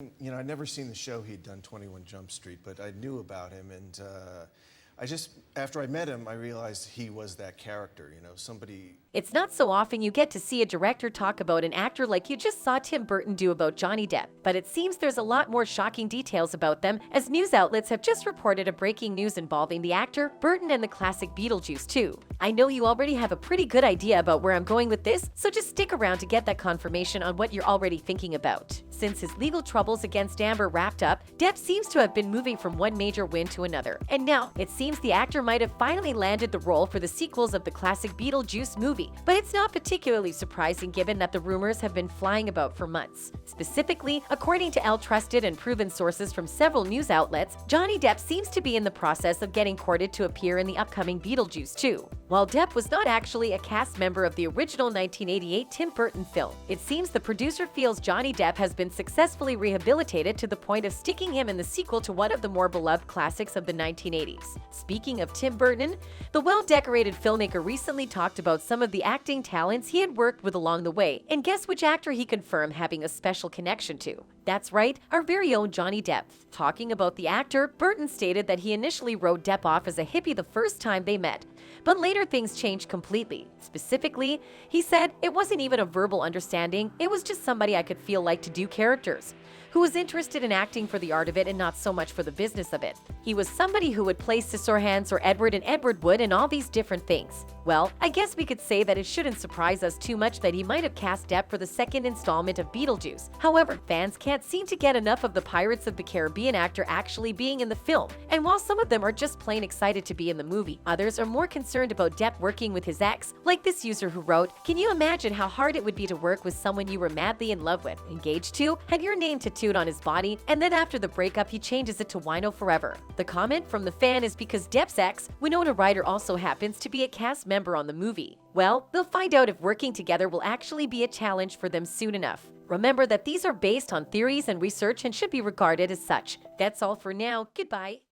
You know, I'd never seen the show he'd done, 21 Jump Street, but I knew about him, and after I met him, I realized he was that character, you know, somebody. It's not so often you get to see a director talk about an actor like you just saw Tim Burton do about Johnny Depp, but it seems there's a lot more shocking details about them, as news outlets have just reported a breaking news involving the actor, Burton, and the classic Beetlejuice too. I know you already have a pretty good idea about where I'm going with this, so just stick around to get that confirmation on what you're already thinking about. Since his legal troubles against Amber wrapped up, Depp seems to have been moving from one major win to another, and now it seems the actor might have finally landed the role for the sequels of the classic Beetlejuice movie. But it's not particularly surprising given that the rumors have been flying about for months. Specifically, according to trusted and proven sources from several news outlets, Johnny Depp seems to be in the process of getting courted to appear in the upcoming Beetlejuice 2. While Depp was not actually a cast member of the original 1988 Tim Burton film, it seems the producer feels Johnny Depp has been successfully rehabilitated to the point of sticking him in the sequel to one of the more beloved classics of the 1980s. Speaking of Tim Burton, the well-decorated filmmaker recently talked about some of the acting talents he had worked with along the way, and guess which actor he confirmed having a special connection to? That's right, our very own Johnny Depp. Talking about the actor, Burton stated that he initially wrote Depp off as a hippie the first time they met, but later things changed completely. Specifically, he said, "It wasn't even a verbal understanding, it was just somebody I could feel like to do characters, who was interested in acting for the art of it and not so much for the business of it. He was somebody who would play Scissorhands or Edward and Edward Wood and all these different things." Well, I guess we could say that it shouldn't surprise us too much that he might have cast Depp for the second installment of Beetlejuice. However, fans can't seem to get enough of the Pirates of the Caribbean actor actually being in the film, and while some of them are just plain excited to be in the movie, others are more concerned about Depp working with his ex, like this user who wrote, "Can you imagine how hard it would be to work with someone you were madly in love with, engaged to, had your name tattooed on his body, and then after the breakup he changes it to Wino Forever?" The comment from the fan is because Depp's ex, Winona Ryder, also happens to be a cast member on the movie. Well, they'll find out if working together will actually be a challenge for them soon enough. Remember that these are based on theories and research and should be regarded as such. That's all for now. Goodbye.